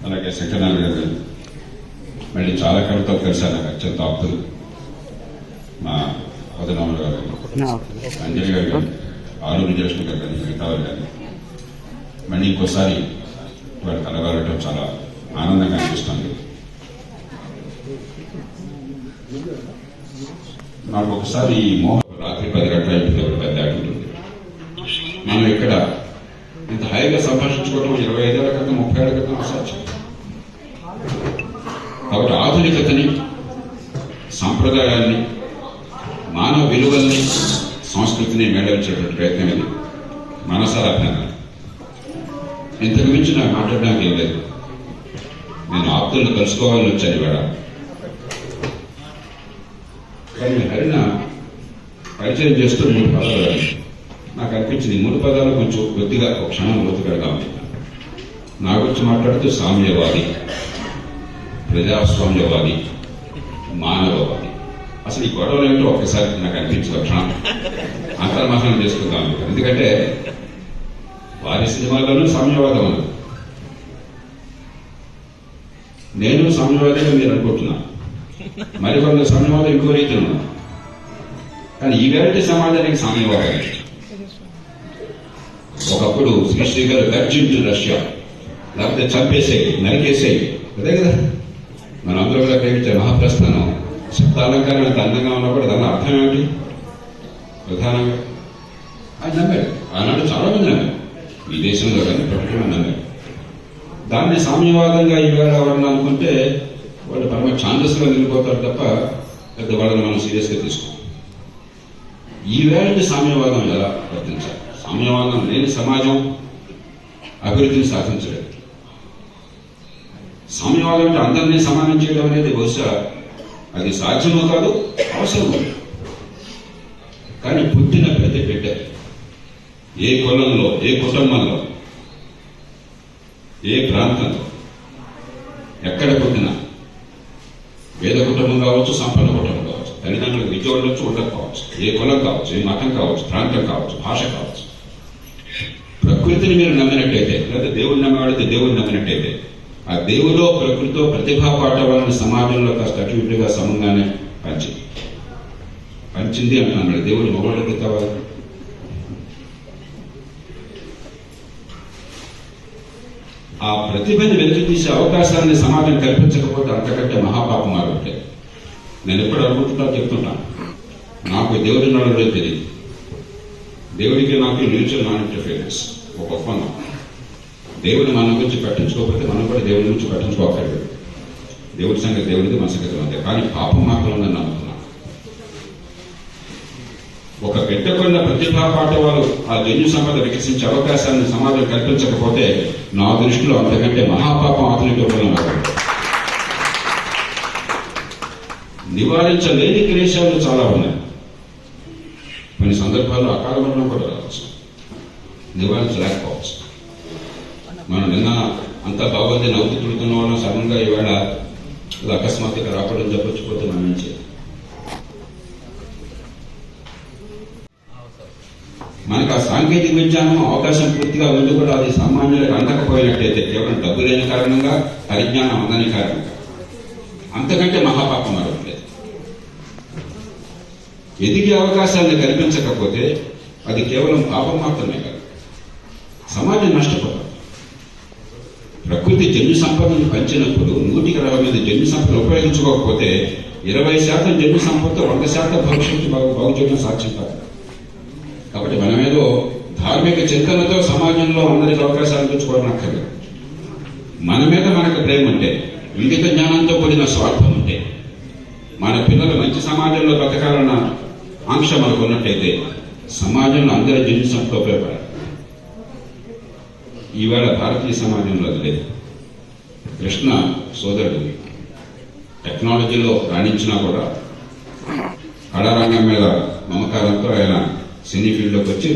అలాగే శంకరనారాయణ గారు, మళ్ళీ చాలా కవితలు కలిశాను నాకు అత్యంత ఆప్తులు, మా వదనమ్మ గారు, అంజలి గారు కానీ, ఆరు విజయలక్ష్మి గారు కానీ, మిగతా వారు కానీ, మళ్ళీ ఇంకోసారి వారు కలగలటం చాలా ఆనందంగా అనిపిస్తుంది. నాకు ఒకసారి ఈ రాత్రి 10 గంటల ఇంటికి పెద్ద ఉంటుంది. మనం ఇక్కడ ఇంత హాయిగా సంభాషించుకోవడం 25 ఏళ్ల క్రితం 30 ఏళ్ల క్రితం అసాధ్యం. కాబట్టి ఆధునికతని, సాంప్రదాయాన్ని, మానవ విలువల్ని, సంస్కృతిని మేళవించేటువంటి ప్రయత్నం ఇది. మనసారా అభినందన. ఇంతకు మించి నాకు మాట్లాడడానికి ఏం లేదు. నేను ఆప్తులను కలుసుకోవాలని వచ్చాను ఇవాళ. కానీ హరిన పరిచయం చేస్తూ 3 పదాలు నాకు అనిపించింది. 3 పదాలు కొంచెం కొద్దిగా ఒక క్షణం లోతుగా ఉంది. నా గురించి మాట్లాడుతూ సామ్యవాది, ప్రజాస్వామ్యవాది, మానవవాది. అసలు ఈ గొడవలు ఏంటో ఒక్కసారి నాకు అనిపించింది. ఒక క్షణం అంతర్మహనం చేసుకుందాం. ఎందుకంటే వారి సినిమాల్లోనూ సామ్యవాదం ఉంది. నేను సామ్యవాదిగా మీరు అనుకుంటున్నాను. మరికొంత సామ్యవాదం ఇంకో రీతిలో ఉన్నా. కానీ ఈవేళ సమాజానికి సామ్యవాదం. ఒకప్పుడు శ్రీశ్రీ గారు గర్జించు రష్యా, లేకపోతే చంపేసేయి, నరికేసేయి, అదే కదా మనందరూ కూడా ప్రేమించే మహాప్రస్థానం. శబ్దాలంకారం అంత అందంగా ఉన్నప్పుడు దాని అర్థం ఏమిటి? ప్రధానంగా ఆయన నమ్మారు. ఆనాడు చాలా మంది నమ్మారు, ఈ దేశంలో కానీ ప్రపంచంలో నమ్మారు. దాన్ని సామ్యవాదంగా ఈవేళ ఎవరన్నా అనుకుంటే వాళ్ళు పరమ ఛాందస్సులో నిలిపోతారు తప్ప పెద్దవాళ్ళని మనం సీరియస్గా తీసుకోం. ఈవేళకి సామ్యవాదం ఎలా వర్తించాలి? సామ్యవాదం లేని సమాజం అభివృద్ధిని సాధించలేదు. సామ్యవాదం అంటే అందరినీ సమానం చేయడం అనేది బహుశా అది సాధ్యమో కాదు, అవసరమో. కానీ పుట్టిన ప్రతి బిడ్డ ఏ కులంలో, ఏ కుటుంబంలో, ఏ ప్రాంతంలో, ఎక్కడ పుట్టినా, పేద కుటుంబం కావచ్చు, సంపన్న కుటుంబం కావచ్చు, తల్లిదండ్రులకు విద్య ఉండొచ్చు, ఉండకపోవచ్చు, ఏ కులం కావచ్చు, ఏ మతం కావచ్చు, ప్రాంతం కావచ్చు, భాష కావచ్చు, ప్రకృతిని మీరు నమ్మినట్టయితే, లేదా దేవుడిని నమ్మవాడితే దేవుడిని నమ్మినట్టయితే, ఆ దేవులో ప్రకృతితో ప్రతిభా పాఠవాలని సమాజంలో కాస్త అటుగా సమంగానే పంచింది అంటున్నాడు. దేవుడు మొగోళ్ళకి కావాలి. ఆ ప్రతిభని వెలికి తీసే అవకాశాన్ని సమాజం కల్పించకపోతే అంతకంటే మహాపాపం ఆಗುತ್ತೆ. నేను ఎప్పుడు అనుకుంటున్నా చెప్తున్నాను, నాకు దేవుడి నడవడే తెలియదు. దేవుడికి నాకు మ్యూచువల్ నాన్ ఇంటర్ఫియరెన్స్, ఒక ఒప్పందం. దేవుడు మన గురించి పట్టించుకోకపోతే మనం కూడా దేవుడి గురించి పట్టించుకోకర్లేదు. దేవుడి సంగతి దేవుడిది, మన సంగతి అంతే. కానీ పాపం మాత్రం ఉందని నమ్ముతున్నాను. ఒక బిడ్డకున్న ప్రతిభా పాఠవాలు, ఆ జన్యు సంపద వికసించే అవకాశాన్ని సమాజం కల్పించకపోతే నా దృష్టిలో అంతకంటే మహాపాపం ఆధునిక నివారించలేని క్లేశాలు చాలా ఉన్నాయి. కొన్ని సందర్భాల్లో అకాల మరణం కూడా రావచ్చు, నివారించలేకపోవచ్చు. మనం నిన్న అంతా బాగుంది నవ్వుతూ తిరుగుతున్న వాళ్ళం సడన్గా ఈవేళ అకస్మాత్తుగా రాకూడదు చెప్పొచ్చిపోతే మనం ఏం చేయాలి? మనకు ఆ సాంకేతిక విజ్ఞానం అవకాశం పూర్తిగా ఉంది కూడా అది సామాన్యులకు అందకపోయినట్టయితే, కేవలం డబ్బు లేని కారణంగా, పరిజ్ఞానం అందని కారణంగా, అంతకంటే మహాపాపం మరొకలేదు. ఎదిగే అవకాశాన్ని కల్పించకపోతే అది కేవలం పాపం మాత్రమే కాదు, సమాజం నష్టపోతుంది. ప్రకృతి జన్యు సంపదను పంచినప్పుడు 100% జన్యు సంపద ఉపయోగించుకోకపోతే 20% జన్యు సంపదతో 100% భవిష్యత్తు బాగు చేయడం సాధ్యం కాదు. కాబట్టి మనమేదో ధార్మిక చింతనతో సమాజంలో అందరికి అవకాశాలు తెచ్చుకోవడం అక్కర్లేదు. మన మీద మనకు ప్రేమ ఉంటే, ఇంగిత జ్ఞానంతో కూడిన స్వార్థం ఉంటే, మన పిల్లలు మంచి సమాజంలో బతకాలన్న ఆంక్ష మనకు ఉన్నట్టయితే సమాజంలో అందరి జన్యు సంపద ఉపయోగపడాలి. ఈవేళ భారతీయ సమాజంలో అది లేదు. కృష్ణ సోదరుడు టెక్నాలజీలో రాణించినా కూడా కళారంగం మీద మమకారంతో ఆయన సినీ ఫీల్డ్లోకి వచ్చి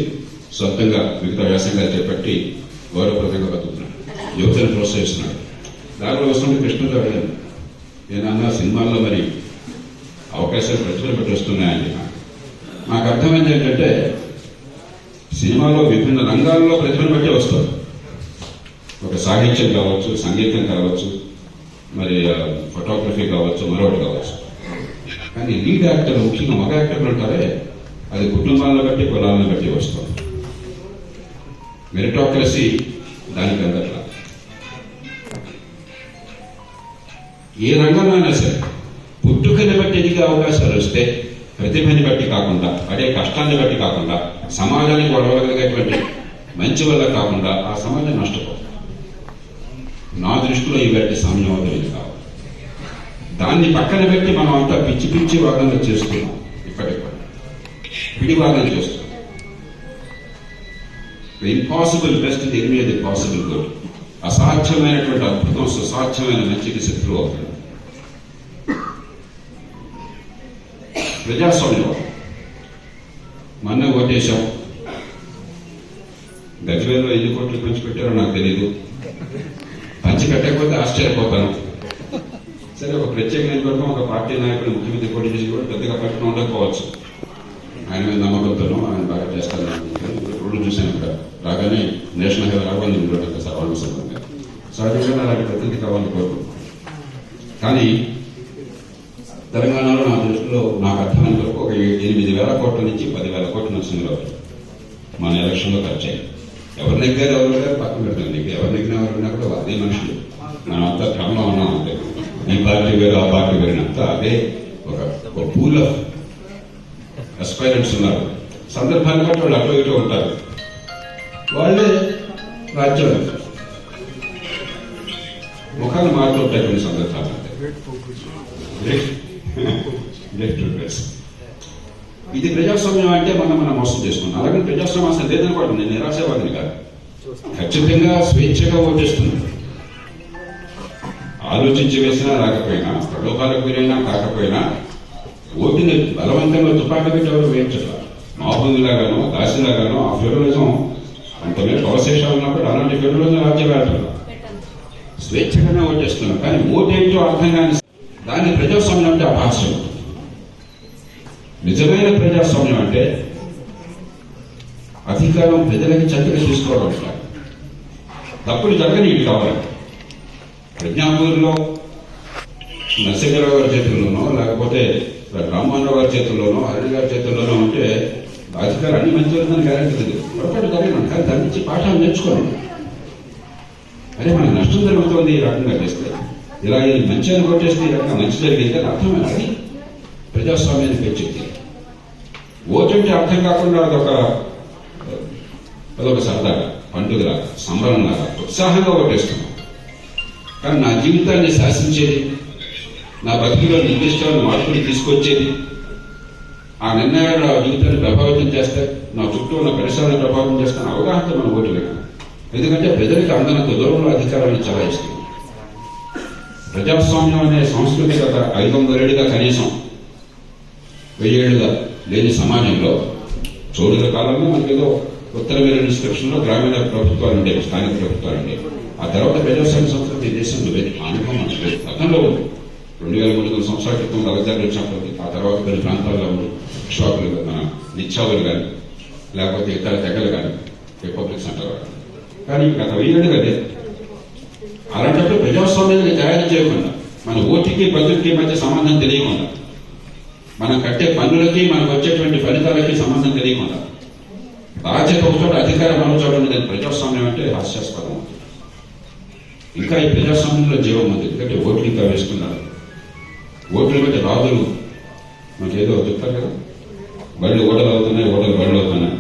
సొంతంగా మిగతా వ్యాసంగా చేపట్టి గౌరవప్రదంగా బతుకుతున్నాడు, యువతను ప్రోత్సహిస్తున్నాడు. దానిలో వస్తుంటే కృష్ణతో అడిగాను, నేనన్నా సినిమాల్లో మరి అవకాశాలు ప్రతిభలు పెట్టి వస్తున్నాయని. నాకు అర్థమైంది ఏంటంటే సినిమాలో విభిన్న రంగాల్లో ప్రతిభను బట్టి వస్తారు. ఒక సాహిత్యం కావచ్చు, సంగీతం కావచ్చు, మరి ఫోటోగ్రఫీ కావచ్చు, మరొకటి కావచ్చు. కానీ లీడ్ యాక్టర్, ముఖ్యంగా మగ యాక్టర్లు ఉంటారే, అది కుటుంబాలను బట్టి, కులాలను బట్టి వస్తుంది. మెరిటోక్రసీ దానికి అందట్లా. ఏ రంగంలో అయినా సరే పుట్టుకని బట్టి ఎదిగే అవకాశాలు వస్తే ప్రతిభని బట్టి కాకుండా, అదే కష్టాన్ని బట్టి కాకుండా, సమాజానికి గొడవగలిగేటువంటి మంచి వల్ల కాకుండా ఆ సమాజం నష్టపోతుంది. నా దృష్టిలో ఇవాటి సామ్యవాదం ఇది కావాలి. దాన్ని పక్కన పెట్టి మనం అంతా పిచ్చి పిచ్చి వాదనలు చేస్తున్నాం. ఇప్పటికీ పిడివాదన చేస్తున్నాం. Impossible best the enemy of the possible good. అసాధ్యమైనటువంటి అద్భుతం సుసాధ్యమైన మంచికి శత్రువు అవుతుంది. ప్రజాస్వామ్యవాదం మొన్న ఓటేశాం. గజ్వేల్లో 5 కోట్లు పంచిపెట్టారో నాకు తెలియదు. పంచిపెట్టకపోతే ఆశ్చర్యపోతాను. సరే, ఒక ప్రత్యేక నియోజకవర్గం, ఒక పార్టీ నాయకుడు ముఖ్యమంత్రి పోటీ చేసి కూడా పెద్దగా పట్టణం ఉండకపోవచ్చు. ఆయన మీద నమ్మకంతోనూ ఆయన బాగా చేస్తాను. రోడ్లు చూశాను ఇక్కడ రాగానే నేషనల్ హైవే రావాలి ఉంటుంది సార్, వాళ్ళు సంబంధంగా సహజంగా అలాంటి ప్రతినిధి కావాలని కోరుకుంటున్నాను. కానీ తెలంగాణలో నా దృష్టిలో నాకు అర్థమైనంత వరకు ఒక 8,000 కోట్ల నుంచి 10,000 కోట్ల నరసింహలో మన ఎలక్షన్లో ఖర్చు అయ్యింది. ఎవరు నెగ్గారు పక్కన పెడతాను. ఎవరు నెగ్గినా ఎవరు కూడా అదే మనుషులు. మనం అంతా క్రమంలో ఉన్నాం. అంతే, ఈ పార్టీ వేరు ఆ పార్టీ వేరినంతా అదే ఒక పూల్ ఆఫ్ అస్పైరెంట్స్ ఉన్నారు. సందర్భాన్ని బట్టి వాళ్ళు అటు ఇటు ఉంటారు. వాళ్ళే రాజ్యం ముఖాలు మారుతుంటాయి కొన్ని సందర్భాలు. ఇది ప్రజాస్వామ్యం అంటే మనం మోసం చేసుకున్నాం. అలాగే ప్రజాస్వామ్యం అసలు లేదని కూడా నేను నిరాశావాదిని కాదు. ఖచ్చితంగా స్వేచ్ఛగా ఓటేస్తున్నాను. ఆలోచించి వేసినా రాకపోయినా, ప్రలోభాలకు గురైనా కాకపోయినా ఓటుని బలవంతంగా తుపాకీ పెట్టి ఎవరు వేయించారు. మాహూదిలాగానో దాసిలాగానో ఆ ఫెడరలిజం అంతమే అవశేషాలు ఉన్నప్పుడు అలాంటి ఫెడరలిజం రాజ్యవ్యాప్తంగా స్వేచ్ఛగానే ఓటేస్తున్నాం. కానీ ఓటేంటో అర్థం కాని దాన్ని ప్రజాస్వామ్యం అంటే అభాస్యం. నిజమైన ప్రజాస్వామ్యం అంటే అధికారం ప్రజలకి చక్కగా తీసుకోవడం. తప్పులు జరగని ఇవి కావాలి. ప్రజ్ఞాపూర్లో నరసింహరావు గారి చేతుల్లోనో, లేకపోతే రామ్మోహన్ రావు గారి చేతుల్లోనో, అరుణ్ గారి చేతుల్లోనో ఉంటే అధికారం అన్ని మంచి వస్తుందని గ్యారెంటీ లేదు. పొరపాటు జరిగినాం. కానీ దాని నుంచి పాఠాలు నేర్చుకోవాలి. అదే మనకు నష్టం జరుగుతుంది ఈ రకంగా చేస్తే. ఇలా మంచి అని కొట్టేస్తే ఈ రకంగా మంచి జరిగింది అని అర్థమైనా అది ప్రజాస్వామ్యాన్ని పెంచింది. ఓటంటే అర్థం కాకుండా అదొక సరదాగా, పండుగలాగా, సంబరంలాగా, ఉత్సాహంగా ఓటేస్తున్నాం. కానీ నా జీవితాన్ని శాసించేది, నా బతుకులో నిర్దిష్టమైన మార్పులు తీసుకొచ్చేది, ఆ నిర్ణయాలు ఆ జీవితాన్ని ప్రభావితం చేస్తాయి, నా చుట్టూ ఉన్న పరిసరాలను ప్రభావితం చేస్తాను అవగాహనతో మనం ఓటు వేయాలి. ఎందుకంటే ప్రజలకు అందనంత దూరంలో అధికారాన్ని చలాయిస్తుంది. ప్రజాస్వామ్యం అనే సంస్కృతి గత 500 ఏళ్ళుగా, కనీసం 1000 ఏళ్ళుగా లేని సమాజంలో చోళుల కాలంలో మనకేదో ఉత్తర వేరే ఇన్స్క్రిప్షన్లో గ్రామీణ ప్రభుత్వాలు ఉండేవి, స్థానిక ప్రభుత్వాలు ఉండేవి. ఆ తర్వాత ప్రజాస్వామ్య సంస్కృతి దేశంలో అనుభవం మనకు గతంలో ఉంది. 2000-300 సంవత్సరాల క్రితం అలెగ్జాండర్ వచ్చినప్పటికీ, ఆ తర్వాత కొన్ని ప్రాంతాల్లో ఉంది ఇక్ష్వాకులు, మన నిత్యావులు కానీ, లేకపోతే ఇతర తెగలు కానీ, రిపబ్లిక్స్ అంటారు. కానీ గత 1000 ఏళ్ళుగా లేదు. అలాంటప్పుడు ప్రజాస్వామ్యాన్ని తయారు చేయకుండా, మన ఓటికి బతుకి మధ్య సంబంధం తెలియకుండా, మనం కట్టే పన్నులకి మనకు వచ్చేటువంటి ఫలితాలకి సంబంధం తెలియకుండా, బాధ్యత ఒక చోట, అధికారం మరో చోట ఉండేది ప్రజాస్వామ్యం అంటే హాస్యాస్పదం. ఇంకా ఈ ప్రజాస్వామ్యంలో జీవం ఉంది. ఎందుకంటే ఓట్లు ఇంకా వేస్తున్నారు. ఓట్ల మీద రాజులు మనకి ఏదో చెప్తారు కదా, బళ్ళు ఓడలు అవుతున్నాయి, ఓడలు బళ్ళు అవుతున్నాయి.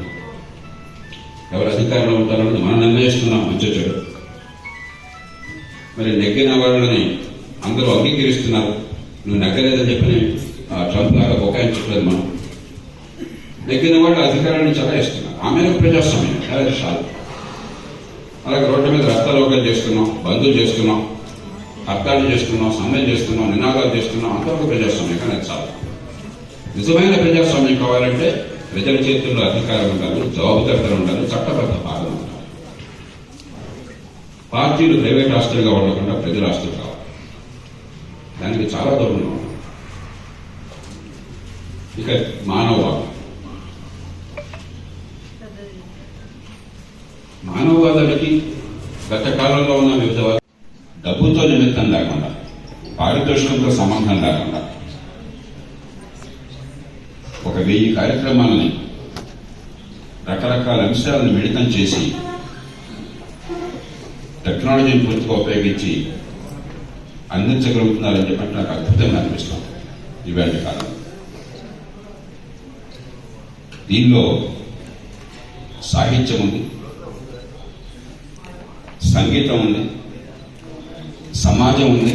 ఎవరు అధికారంలో ఉంటారన్నది మనం నిర్ణయిస్తున్నాం, మంచి చెడు. మరి నెగ్గిన వాళ్ళని అందరూ అంగీకరిస్తున్నారు. నువ్వు నెగ్గలేదని చెప్పని ట్రంప్ లాగా బొకాయించట్లేదు. మనం నెగ్గిన వాళ్ళు అధికారాన్ని చలాయిస్తున్నారు. ఆమె ప్రజాస్వామ్యం అది చాలు. అలాగే రోడ్ల మీద రస్తారోకలు చేస్తున్నాం, బంధువులు చేస్తున్నాం, హర్తాలు చేస్తున్నాం, సమ్మెలు చేస్తున్నాం, నినాదాలు చేస్తున్నాం. అంతవరకు ప్రజాస్వామ్యం. కానీ అది చాలు. నిజమైన ప్రజాస్వామ్యం కావాలంటే ప్రజల చేతుల్లో అధికారం ఉండాలి, జవాబుదారీతనం ఉండాలి, చట్టబద్ధ పాలన ఉండాలి. పార్టీలు ప్రైవేట్ ఆస్తులుగా ఉండకుండా ప్రజల ఆస్తులు కావాలి. దానికి చాలా దూరంలో ఉన్నాం. ఇక మానవవాదానికి గత కాలంలో ఉన్న వివిధ డబ్బుతో నిమిత్తం లేకుండా, పారితోషికంతో సంబంధం లేకుండా ఒక 1000 కార్యక్రమాలని రకరకాల అంశాలను మిళితం చేసి టెక్నాలజీని పూర్తిగా ఉపయోగించి అందించగలుగుతున్నారని చెప్పి నాకు అద్భుతంగా అనిపిస్తుంది ఇవాళ కాలం. దీనిలో సాహిత్యం ఉంది, సంగీతం ఉంది, సమాజం ఉంది,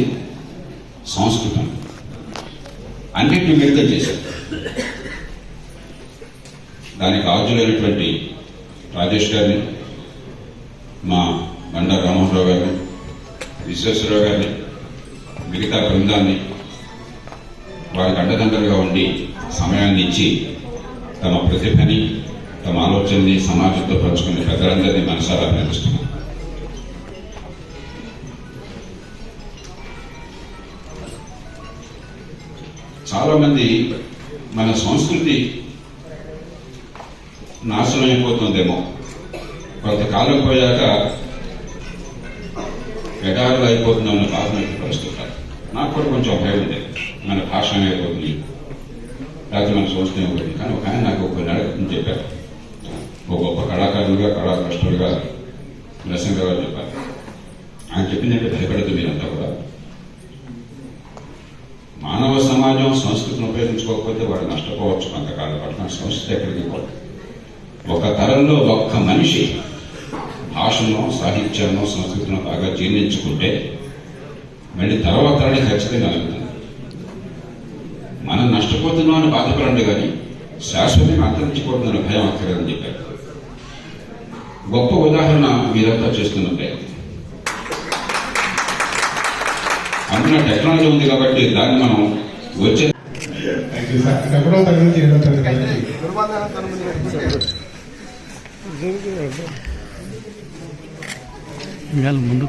సంస్కృతం అన్నిటిని మిళితం చేశారు. దానికి ఆర్జులైనటువంటి రాజేష్ గారిని, మా బండారు రామోహనరావు గారిని, విశ్వేశ్వరరావు గారిని, మిగతా బృందాన్ని వారికి అండదండలుగా ఉండి సమయాన్ని ఇచ్చి తమ ప్రతిభని, తమ ఆలోచనని సమాజంతో పంచుకునే పెద్దలందరినీ మనసారా అభినందిస్తున్నాం. చాలా మంది మన సంస్కృతి నాశనం అయిపోతుందేమో, కొంతకాలం పోయాక ఎడారులు అయిపోతుందన్న భావన వ్యక్తపరుస్తుంటారు. నాకు కూడా కొంచెం భయం ఉంది, మన భాష అయిపోతుంది, లేకపోతే మన సంస్కృతి అయిపోతుంది. కానీ ఒక ఆయన నాకు ఒక నెల క్రితం చెప్పారు, ఒక గొప్ప కళాకారులుగా, కళాకారులుగా నరసింహ గారు చెప్పారు. ఆయన చెప్పిందంటే భయపడదు మీరంతా కూడా. మానవ సమాజం సంస్కృతిని ఉపయోగించుకోకపోతే వాడు నష్టపోవచ్చు కొంతకాలం పాటు. మన సంస్కృతి ఎక్కడికి పోదు. ఒక తరంలో ఒక్క మనిషి భాషను, సాహిత్యాన్ని, సంస్కృతిని బాగా జీర్ణించుకుంటే మళ్ళీ తర్వాత తరానికి ఖచ్చితంగా కలుగుతుంది. మనం నష్టపోతున్నాం అని బాధపడండి, కానీ శాశ్వతంగా అంతరించిపోతుందన్న భయం అక్కర్లేదని చెప్పారు. గొప్ప ఉదాహరణ మీరంతా చేస్తున్న ప్రయత్నం. అందులో టెక్నాలజీ ఉంది కాబట్టి దాన్ని మనం వచ్చే ముందు